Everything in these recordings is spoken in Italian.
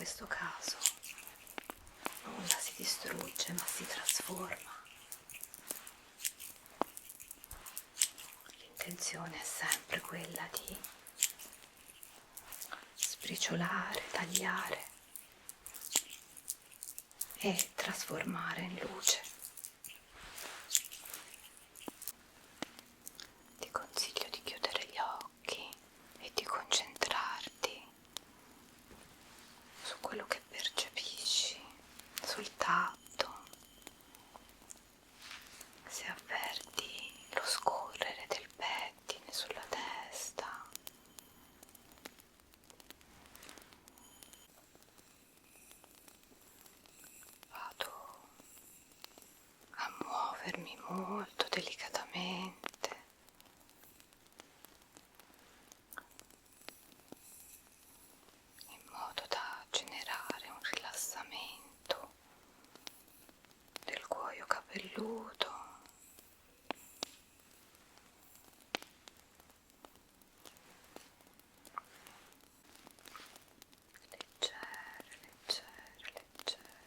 questo caso nulla si distrugge ma si trasforma. L'intenzione è sempre quella di sbriciolare, tagliare e trasformare in luce. Ti consiglio di chiudere gli occhi e di concentrarti su quello che percepisci, sul tatto, se avverti lo scorrere del pettine sulla testa. Vado a muovermi molto delicatamente in modo da generare un rilassamento del cuoio capelluto, leggere, leggere, leggere,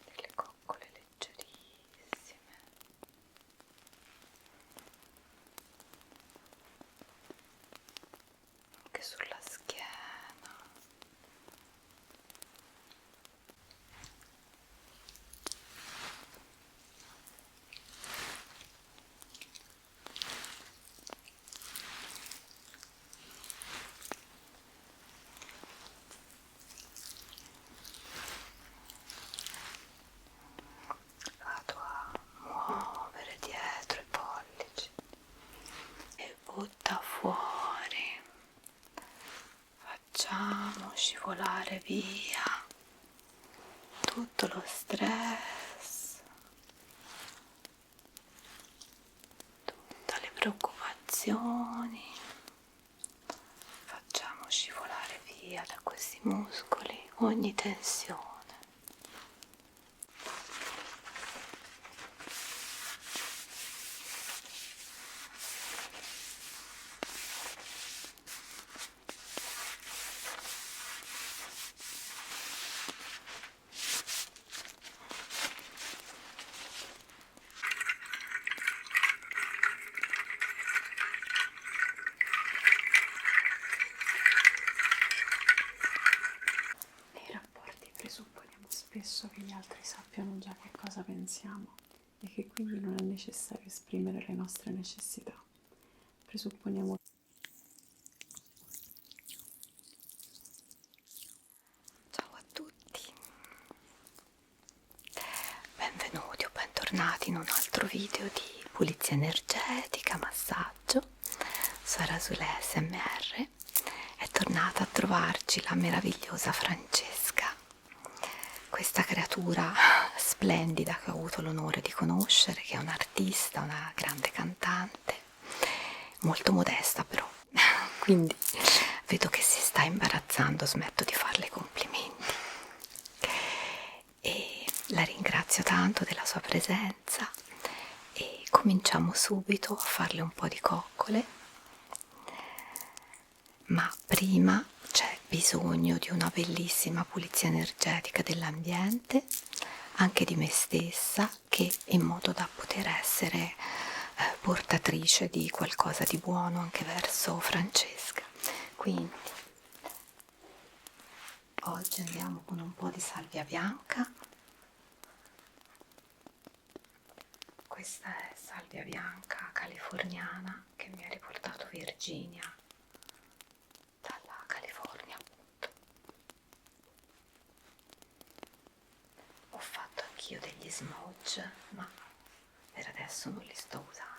delle coccole leggerissime. Anche sulla schiena. Vado a muovere dietro i pollici e butta fuori. Facciamo scivolare via tutto lo stress, tutte le preoccupazioni. Facciamo scivolare via da questi muscoli ogni tensione. Nei rapporti presupponiamo spesso che gli altri sappiano già che cosa pensiamo e che quindi non è necessario esprimere le nostre necessità. Presupponiamo. Ciao a tutti, benvenuti o bentornati in un altro video di pulizia energetica, massaggio. Sono Rasule SMR, è tornata a trovarci la meravigliosa Francesca, questa creatura splendida che ho avuto l'onore di conoscere, che è un'artista, una grande cantante, molto modesta però, quindi vedo che si sta imbarazzando, smetto di farle complimenti e la ringrazio tanto della sua presenza e cominciamo subito a farle un po' di coccole, ma prima c'è bisogno di una bellissima pulizia energetica dell'ambiente, anche di me stessa, che in modo da poter essere portatrice di qualcosa di buono anche verso Francesca. Quindi oggi andiamo con un po' di salvia bianca. Questa è salvia bianca californiana che mi ha riportato Virginia dalla California, appunto. Ho fatto anch'io degli smudge, ma per adesso non li sto usando.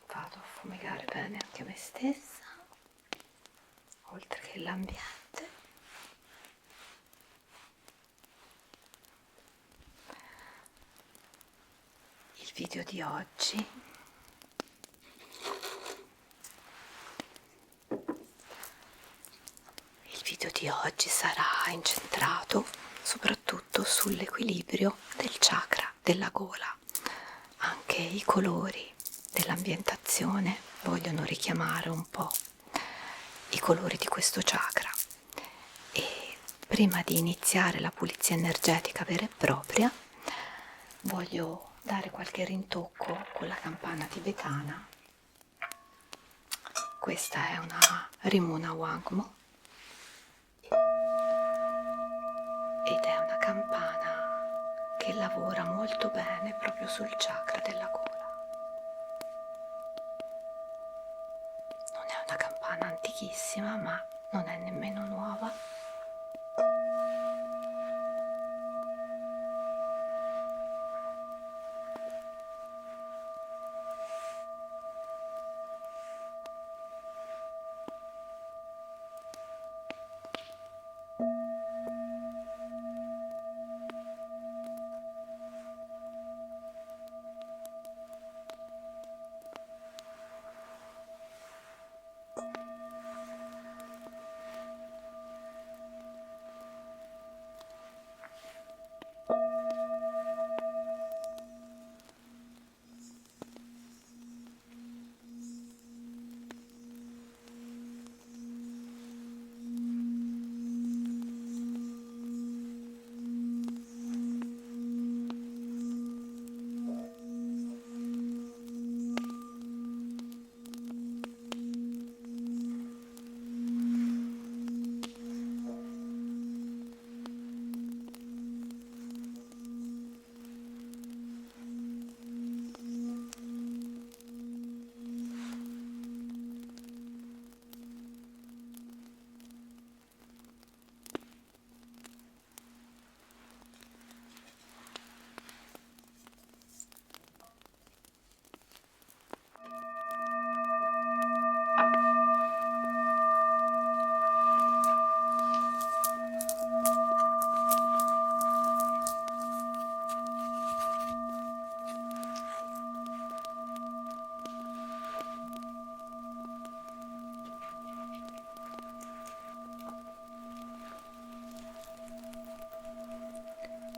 Vado a fumigare bene anche me stessa, oltre che l'ambiente. Il video di oggi video di oggi sarà incentrato soprattutto sull'equilibrio del chakra della gola. Anche i colori dell'ambientazione vogliono richiamare un po' i colori di questo chakra. E prima di iniziare la pulizia energetica vera e propria, voglio dare qualche rintocco con la campana tibetana. Questa è una Rimuna Wangmo ed è una campana che lavora molto bene proprio sul chakra della gola. Non è una campana antichissima, ma non è nemmeno nuova.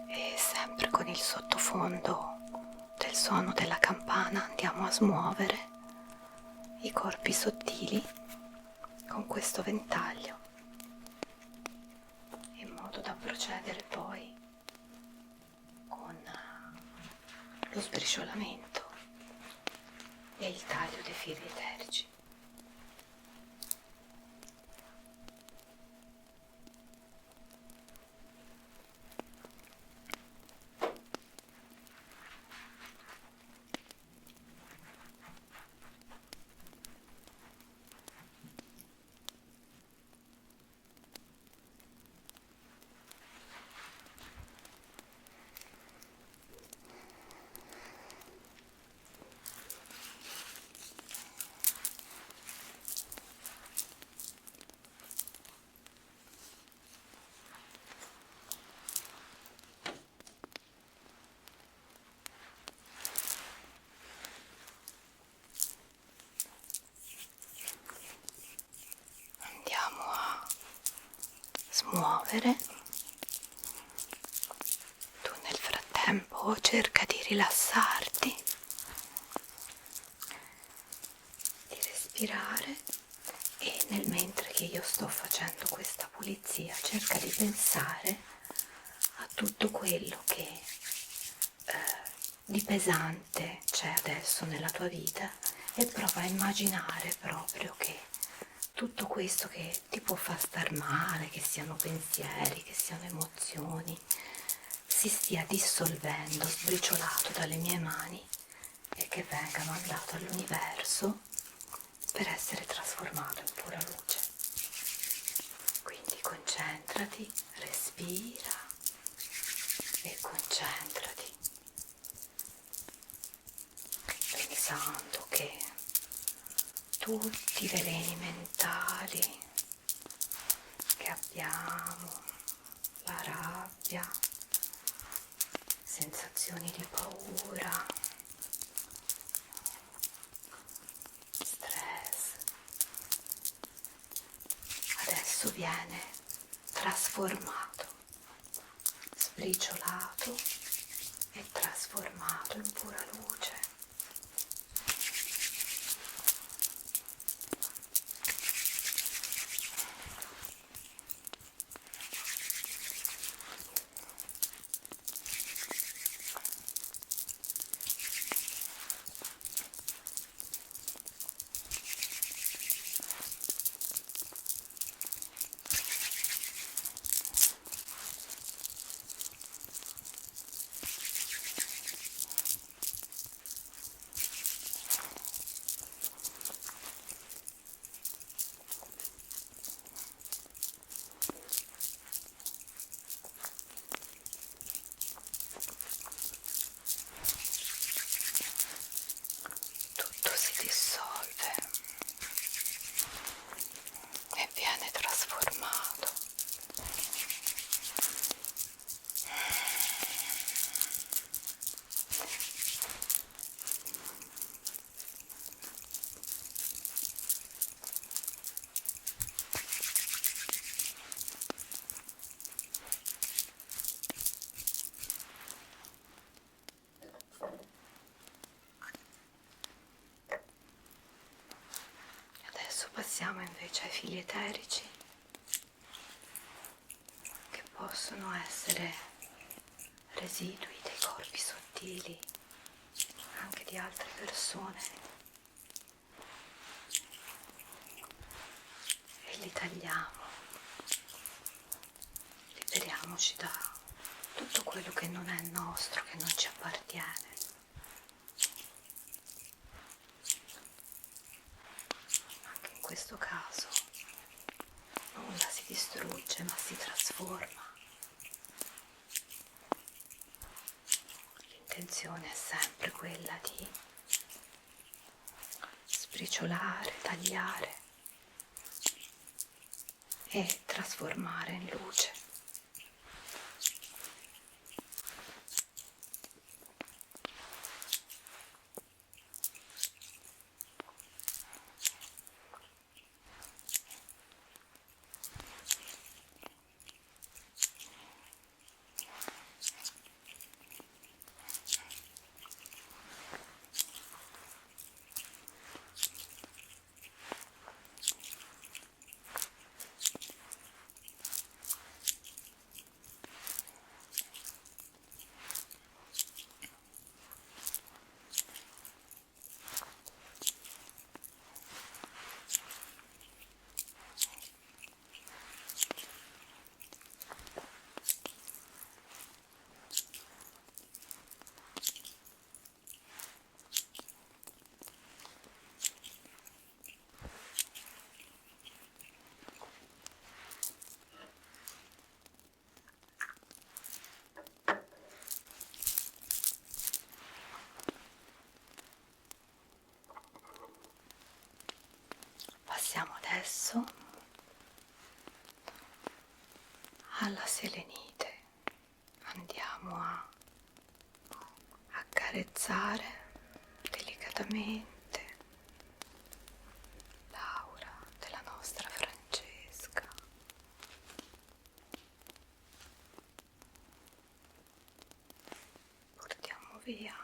E sempre con il sottofondo del suono della campana andiamo a smuovere i corpi sottili con questo ventaglio, in modo da procedere poi con lo sbriciolamento e il taglio dei fili eterici. Andiamo a smuovere. Tu nel frattempo cerca di rilassarti, di respirare e nel mentre che io sto facendo questa pulizia cerca di pensare a tutto quello che di pesante c'è adesso nella tua vita e prova a immaginare proprio che tutto questo che ti può far star male, che siano pensieri, che siano emozioni, si stia dissolvendo, sbriciolato dalle mie mani e che venga mandato all'universo per essere trasformato in pura luce. Quindi concentrati, respira e concentrati, pensando che tutti i veleni mentali che abbiamo, la rabbia, sensazioni di paura, stress, adesso viene trasformato, sbriciolato e trasformato in pura luce. Tutto si dissolve e viene trasformato. Adesso passiamo invece ai fili eterici, che possono essere residui dei corpi sottili anche di altre persone, e li tagliamo, liberiamoci da tutto quello che non è nostro, che non ci appartiene. Anche in questo caso nulla si distrugge ma si trasforma. L'intenzione è sempre quella di sbriciolare, tagliare e trasformare in luce. Passiamo adesso alla selenite. Andiamo a accarezzare delicatamente l'aura della nostra Francesca. Portiamo via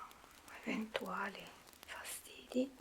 eventuali fastidi.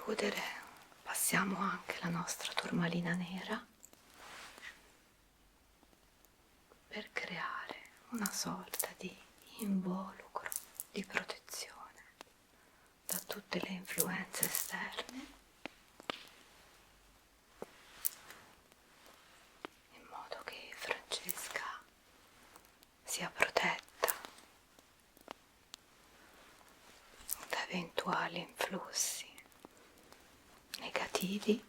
concludere passiamo anche la nostra turmalina nera per creare una sorta di involucro di protezione da tutte le influenze esterne, in modo che Francesca sia protetta da eventuali influssi negativi.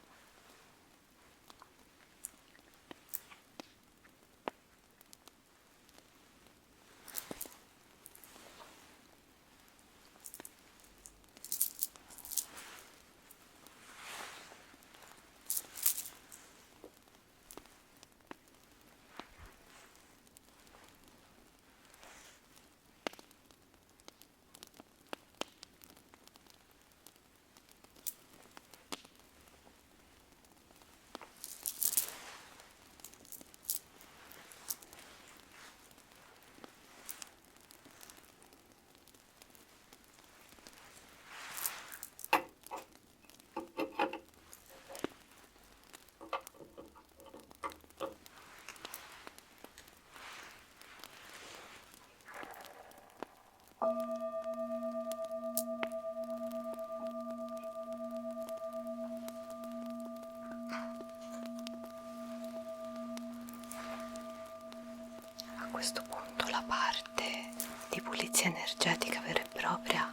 A questo punto la parte di pulizia energetica vera e propria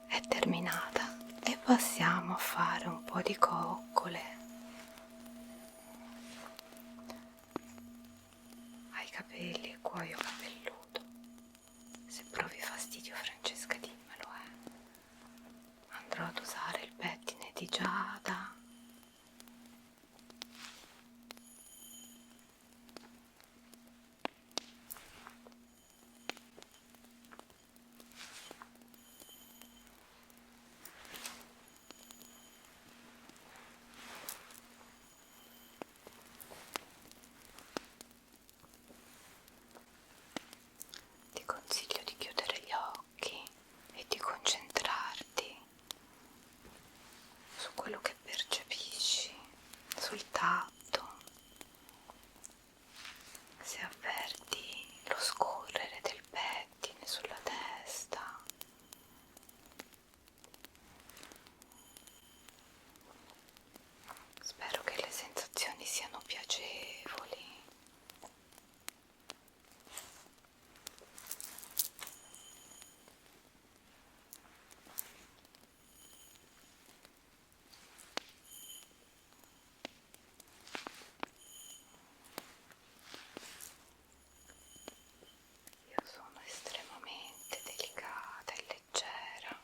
è terminata e passiamo a fare un po' di coccole ai capelli e cuoio capelluto. Se provi fastidio, Francesca, dimmelo, andrò ad usare il pettine di Giada. Ti consiglio di chiudere gli occhi e di concentrarti su quello che percepisci, sul tatto, se avverti lo scorrere del pettine sulla testa. Spero che le sensazioni siano piacevoli. Io sono estremamente delicata e leggera.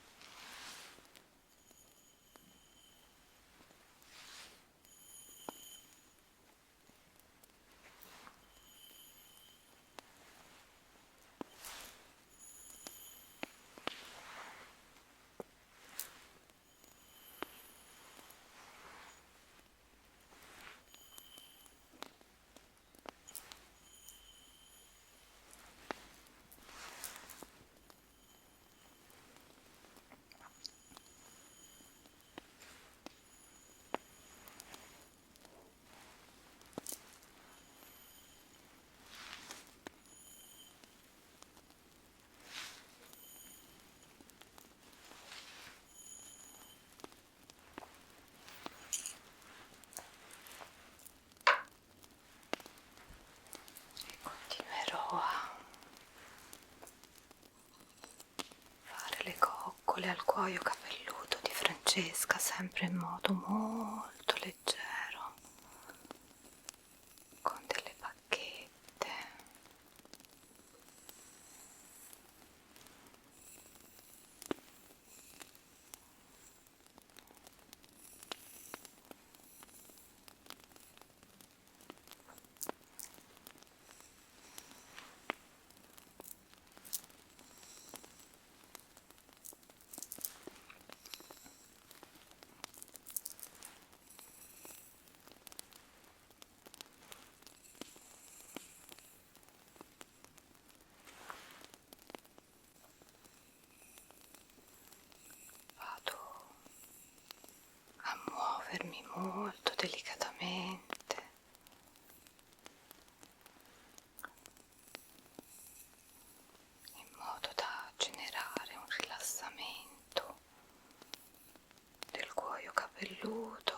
Continuerò a fare le coccole al cuoio capelluto di Francesca sempre in modo molto leggero, con delle bacchette. molto delicatamente, in modo da generare un rilassamento del cuoio capelluto.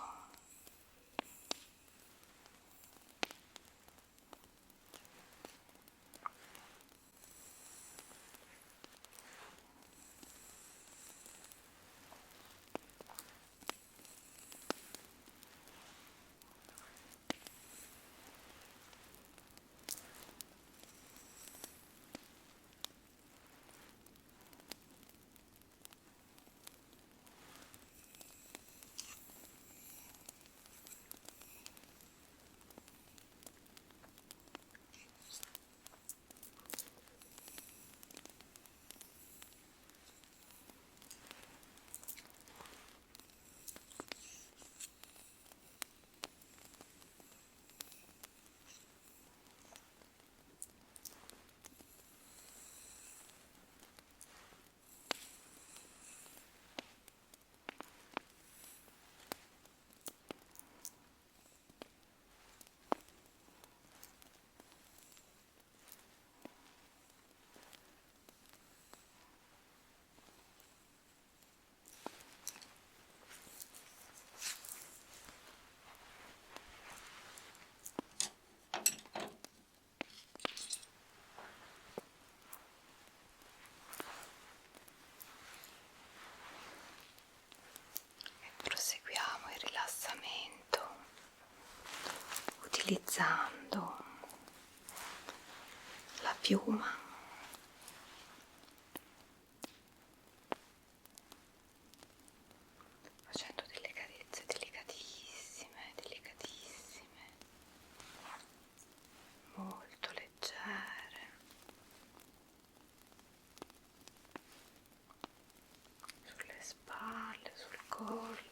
Proseguiamo il rilassamento utilizzando la piuma, facendo delle carezze delicatissime, delicatissime, molto leggere sulle spalle, sul collo.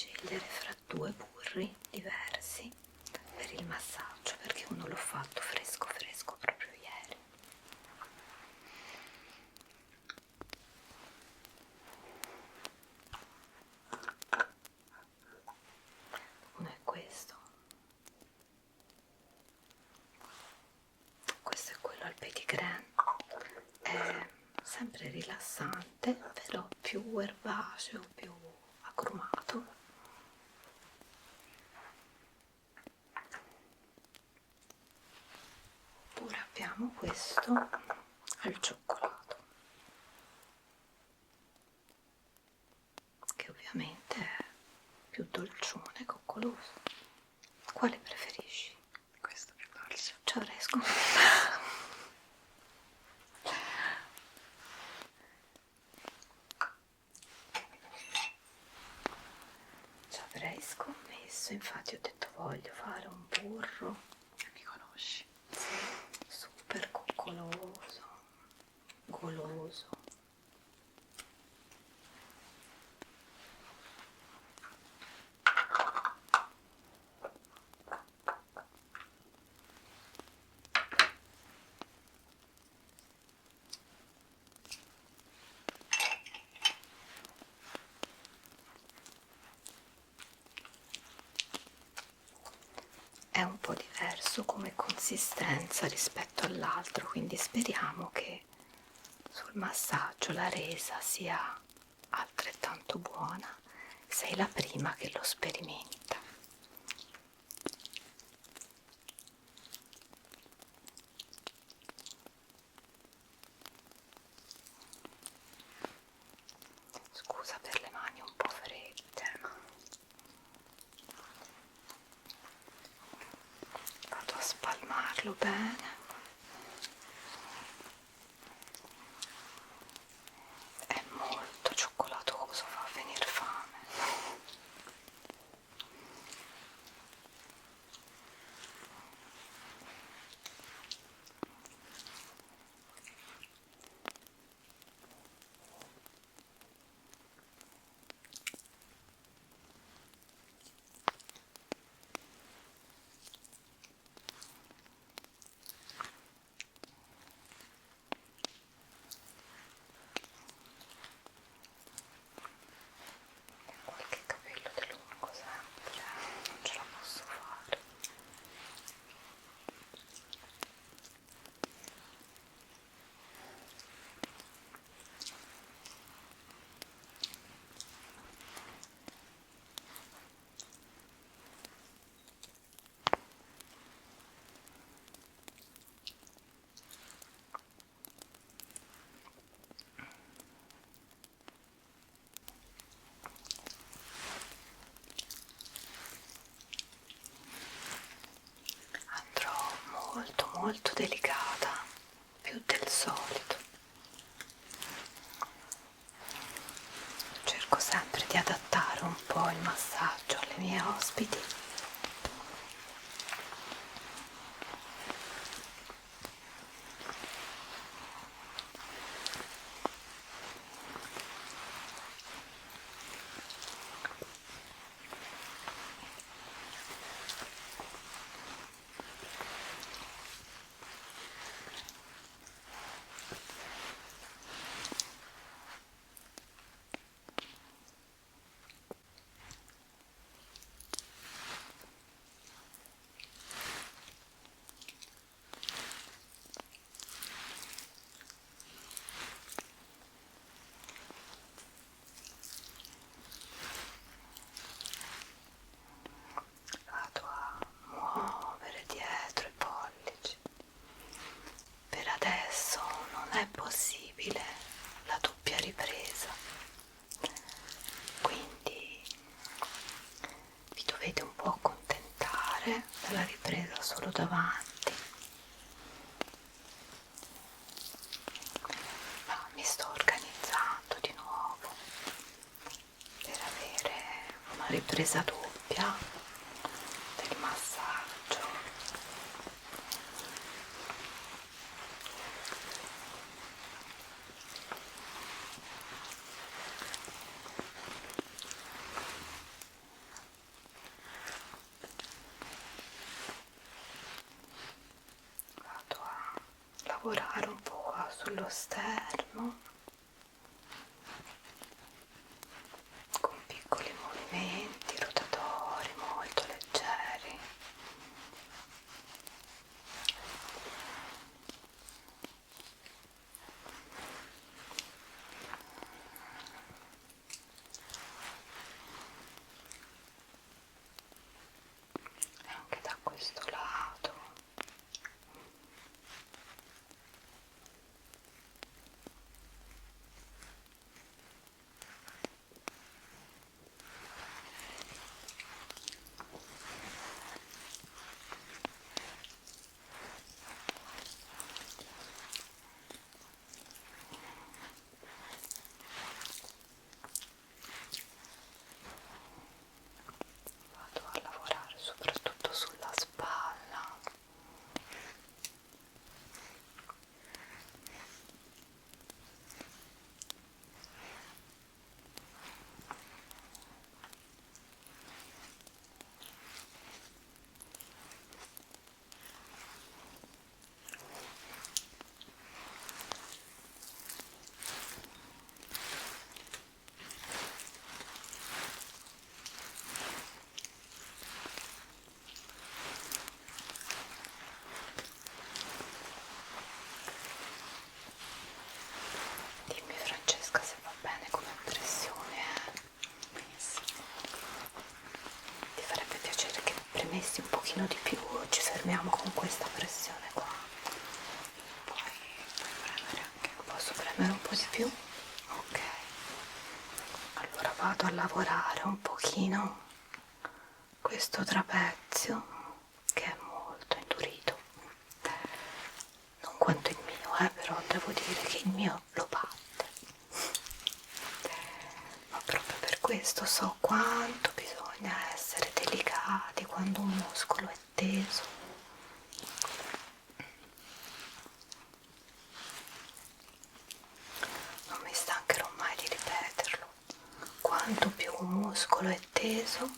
scegliere fra due burri diversi per il massaggio, perché uno l'ho fatto fresco fresco proprio ieri. Uno è questo è quello al Petitgrain, è sempre rilassante, però più erbaceo, più agrumato. Oppure abbiamo questo al cioccolato, che ovviamente è più dolcione, coccoloso. Quale preferisci? Questo più dolce. Ci avrei scommesso. Ci avrei scommesso, infatti ho detto voglio fare un burro. Mi conosci? Sì, super coccoloso, goloso. È un po' diverso come consistenza rispetto all'altro, quindi speriamo che sul massaggio la resa sia altrettanto buona. Sei la prima che lo sperimenta. Scusa per le mani un po' fredde. Vado a spalmarlo bene. È molto cioccolatoso, fa venire fame. Qualche capello di lungo sempre, non ce la posso fare. Andrò molto molto delicata, più del solito. Cerco sempre di adattare un po' il massaggio alle mie ospiti. Vado a muovere dietro i pollici. Per adesso non è possibile la doppia ripresa, quindi vi dovete un po' accontentare della ripresa solo davanti. Ma mi sto organizzando di nuovo per avere una ripresa doppia del massaggio. sullo sterno con piccoli movimenti rotatori molto leggeri. E anche da questo lato. Vado a lavorare soprattutto sulla spalla. Dimmi Francesca se va bene come pressione. Benissimo. Ti farebbe piacere che premessi un pochino di più o ci fermiamo con questa pressione qua? Puoi premere anche. Posso premere un po' di più? Ok. Allora vado a lavorare un pochino questo trapezio che è molto indurito. Non quanto il mio, però devo dire che il mio lo batte. Ma proprio per questo so quanto bisogna essere delicati quando un muscolo è teso. Non mi stancherò mai di ripeterlo. Quanto più un muscolo è teso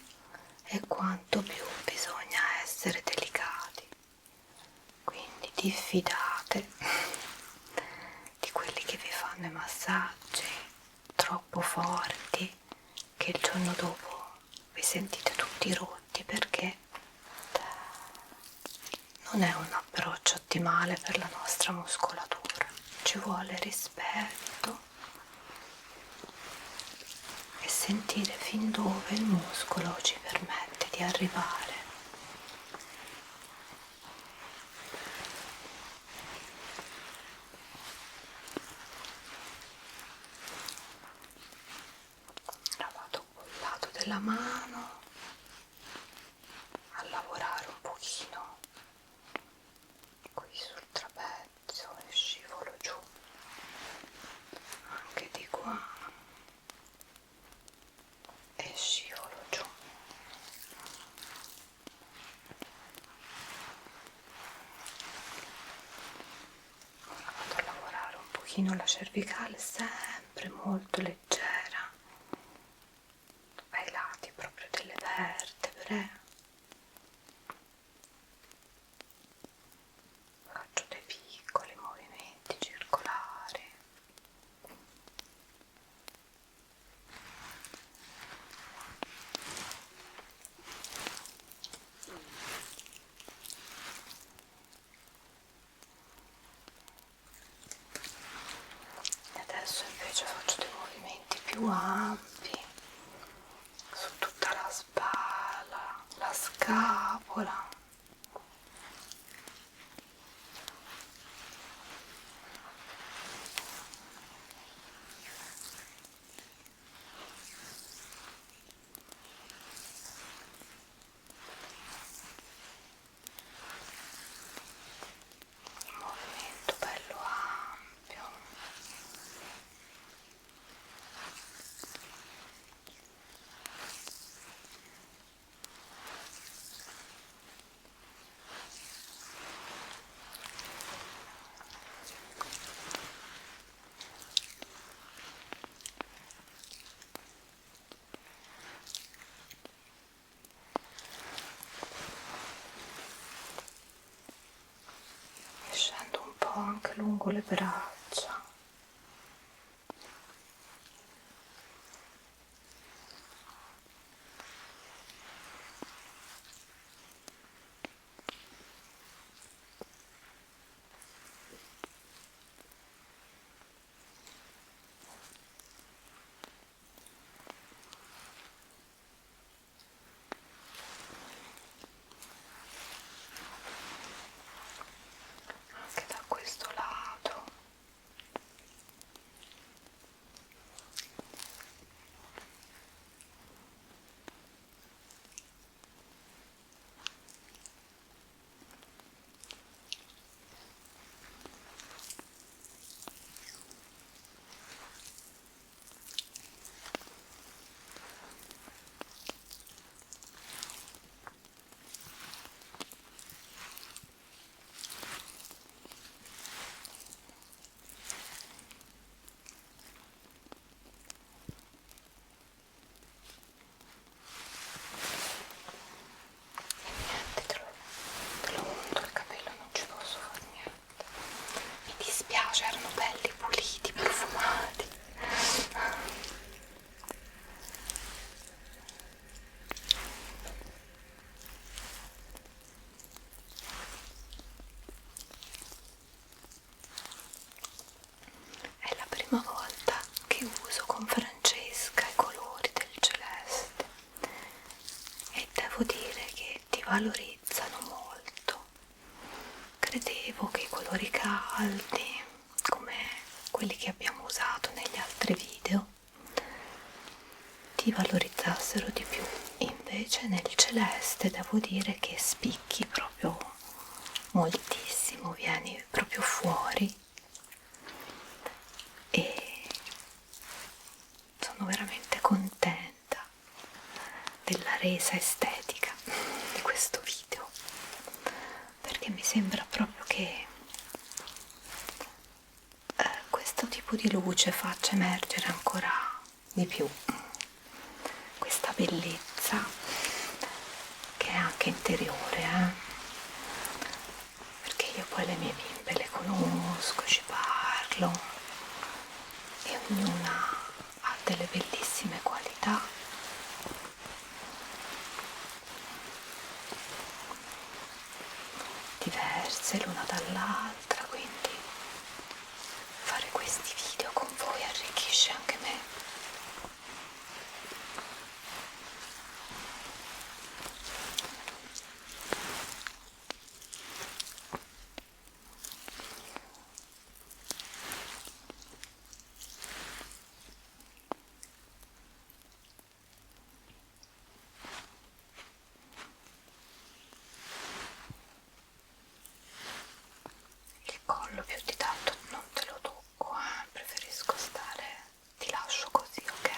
e quanto più bisogna essere delicati. Quindi diffidate di quelli che vi fanno i massaggi troppo forti che il giorno dopo vi sentite tutti rotti, perché non è un approccio ottimale per la nostra muscolatura. Ci vuole rispetto e sentire fin dove il muscolo ci permette di arrivare. Ora vado col lato della mano a lavorare un pochino qui sul trapezio e scivolo giù anche di qua e scivolo giù. Ora vado a lavorare un pochino la cervicale, sempre molto leggera, ai lati proprio delle vertebre. Faccio dei piccoli movimenti circolari. E adesso invece faccio dei movimenti più ampi su tutta la spalla, la scapola. Un movimento bello ampio. E scendo un po' anche lungo le braccia. devo dire che ti valorizzano molto. Credevo che i colori caldi, come quelli che abbiamo usato negli altri video, ti valorizzassero di più. Invece nel celeste devo dire che spicchi proprio moltissimo, vieni proprio fuori e sono veramente contenta della resa estetica di questo video, perché mi sembra proprio che questo tipo di luce faccia emergere ancora di più questa bellezza che è anche interiore, perché io poi le mie bimbe le conosco, ci parlo e ognuna ha delle bellissime qualità. Diverse l'una dall'altra, quindi fare questi video con voi arricchisce anche me. Il collo più di tanto non te lo tocco, preferisco stare, ti lascio così, ok?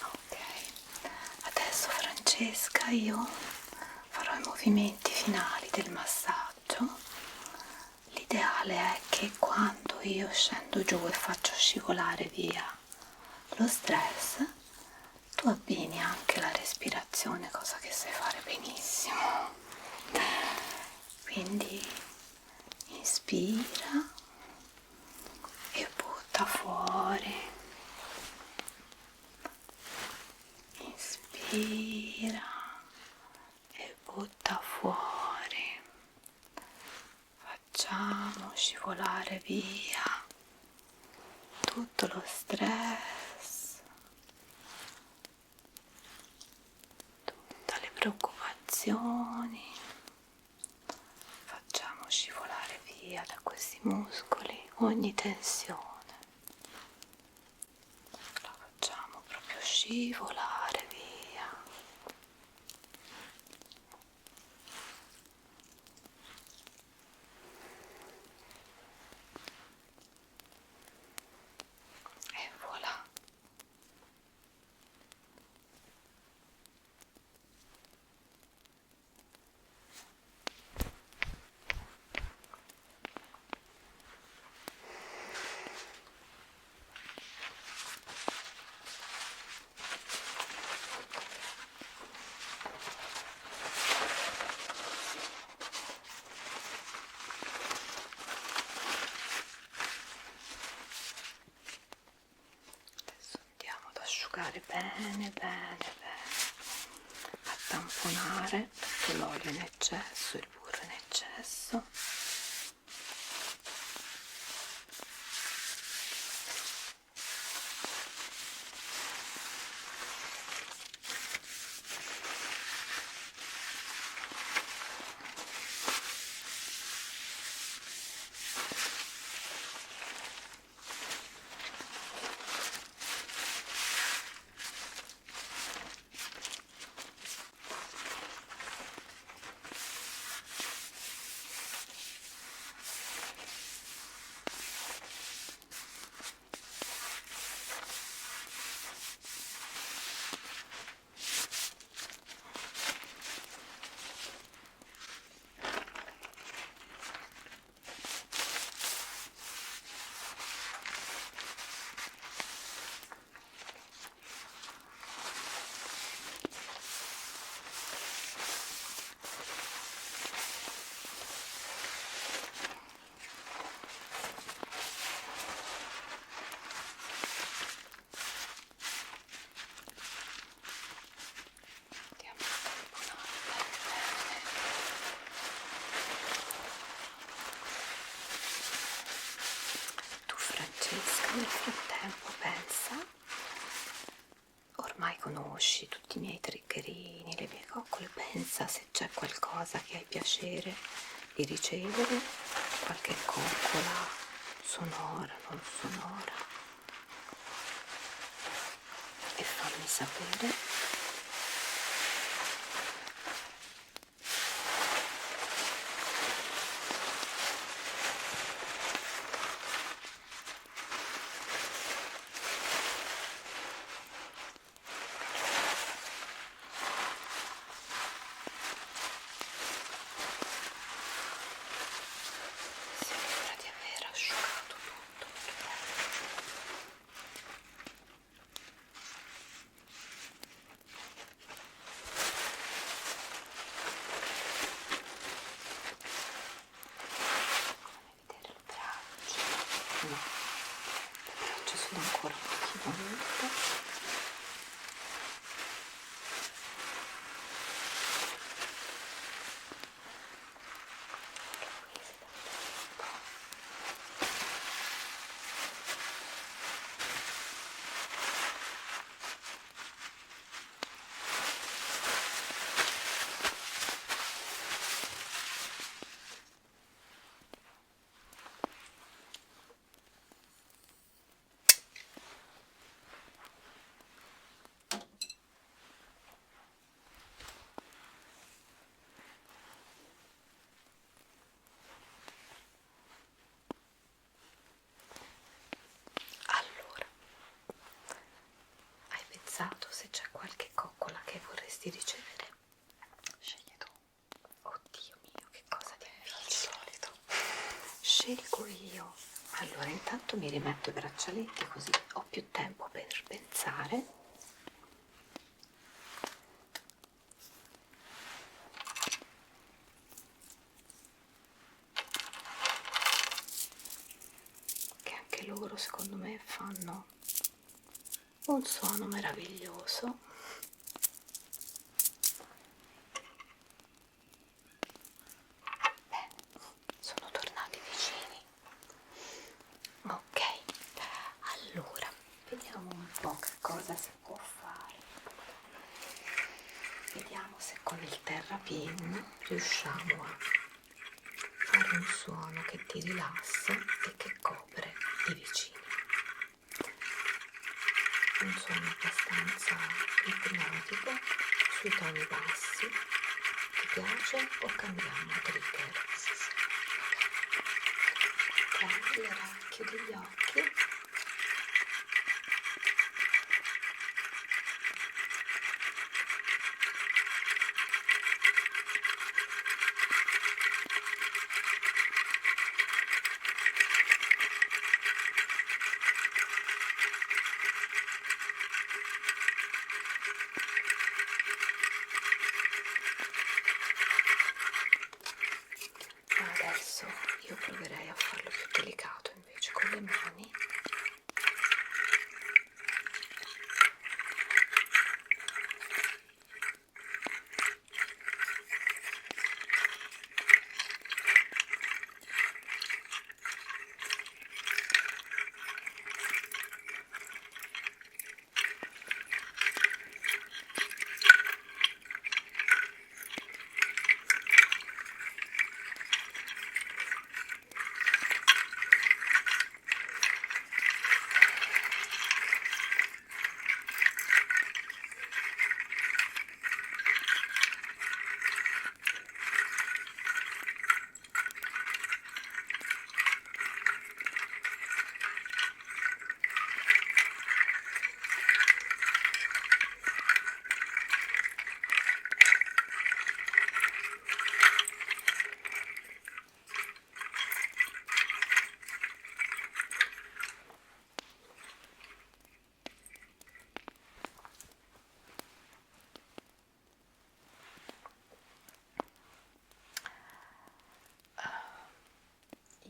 Ok, adesso Francesca, io farò i movimenti finali del massaggio. L'ideale è che quando io scendo giù e faccio scivolare via lo stress, tu abbini anche la respirazione, cosa che sai fare benissimo. Quindi inspira e butta fuori. Inspira e butta fuori. Facciamo scivolare via tutto lo stress, tutte le preoccupazioni. Facciamo scivolare via da questi muscoli ogni tensione. La facciamo proprio scivolare via. E voilà. Adesso andiamo ad asciugare bene, a tamponare tutto l'olio in eccesso, il burro in eccesso. Nel frattempo pensa, ormai conosci tutti i miei triggerini, le mie coccole, pensa se c'è qualcosa che hai piacere di ricevere, qualche coccola sonora, non sonora, e fammi sapere. Sembra di aver asciugato tutto bene. Come vedere le braccia? No, le braccia sono ancora un pochino nude. Allora, hai pensato se c'è qualche coccola che vorresti ricevere? Scegli tu. Oddio mio, che cosa difficile. Scelgo io. Allora, intanto mi rimetto i braccialetti così ho più tempo per pensare. Che anche loro, secondo me, fanno un suono meraviglioso. Bene, sono tornati vicini. Ok, allora vediamo un po' che cosa si può fare. Vediamo se con il terrapin riusciamo a fare un suono che ti rilassa e che copre i vicini. Un suono abbastanza ipnotico sui toni bassi. Ti piace o cambiamo trigger? Ok, allora chiudi gli occhi. Adesso io proverei a farlo più delicato invece con le mani.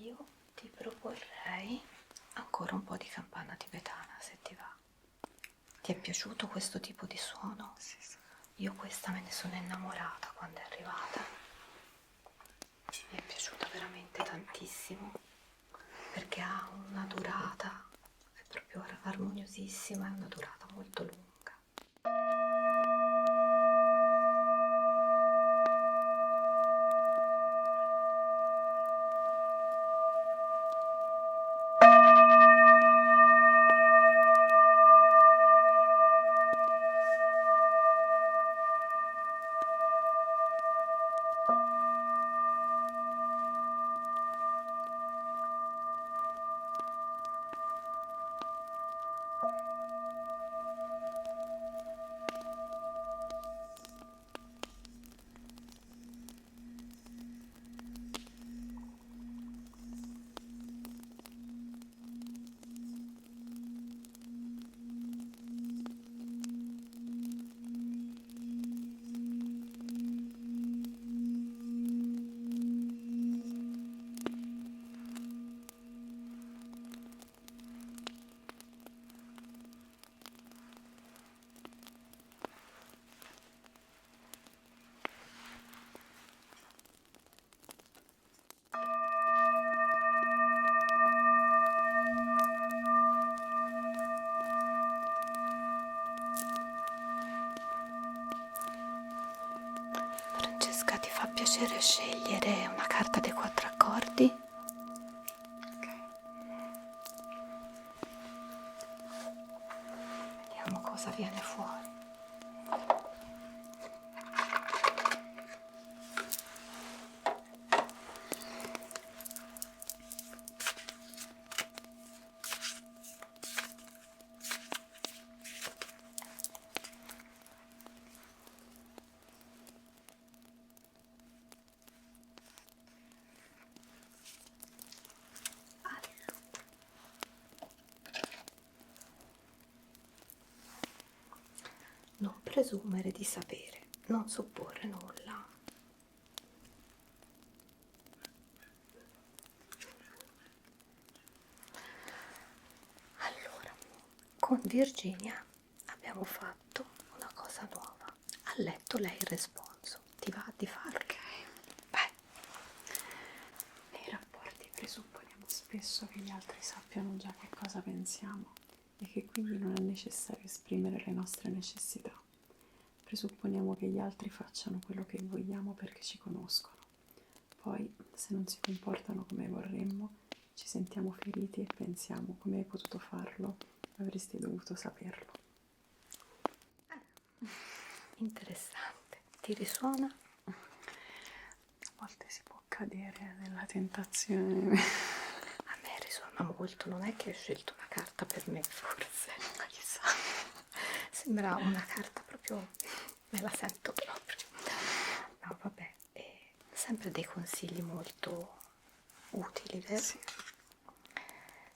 Io ti proporrei ancora un po' di campana tibetana, se ti va. Ti è piaciuto questo tipo di suono? Sì, sì. Io questa me ne sono innamorata quando è arrivata. Mi è piaciuta veramente tantissimo perché ha una durata noiosissima e una durata molto lunga. Francesca, ti fa piacere scegliere una carta dei 4 accordi? Ok. Vediamo cosa viene fuori. Non presumere di sapere, non supporre nulla. Allora, con Virginia abbiamo fatto una cosa nuova. Ha letto lei il responso. Ti va di farlo? Ok. Beh, Nei rapporti presupponiamo spesso che gli altri sappiano già che cosa pensiamo e che quindi non è necessario esprimere le nostre necessità. Presupponiamo che gli altri facciano quello che vogliamo perché ci conoscono. Poi, se non si comportano come vorremmo, ci sentiamo feriti e pensiamo: come hai potuto farlo? Avresti dovuto saperlo. interessante. Ti risuona? A volte si può cadere nella tentazione. A me risuona molto. Non è che hai scelto una carta per me, forse. Ma chissà. Sembra una carta proprio, me la sento proprio. No, vabbè, sempre dei consigli molto utili, vero? Sì.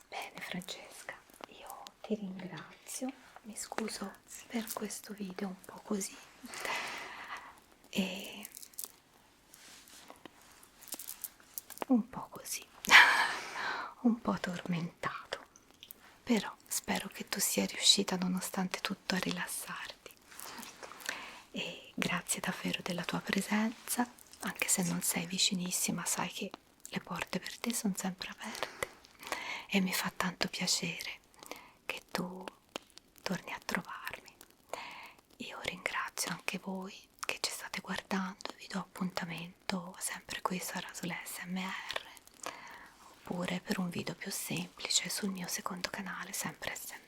Bene, Francesca, io ti ringrazio, mi scuso per questo video un po' così e un po' così, un po' tormentato, però spero che tu sia riuscita nonostante tutto a rilassarti. E grazie davvero della tua presenza, anche se non sei vicinissima, sai che le porte per te sono sempre aperte e mi fa tanto piacere che tu torni a trovarmi. Io ringrazio anche voi che ci state guardando e vi do appuntamento sempre qui sarà sull'SMR oppure per un video più semplice sul mio secondo canale, sempre SMR.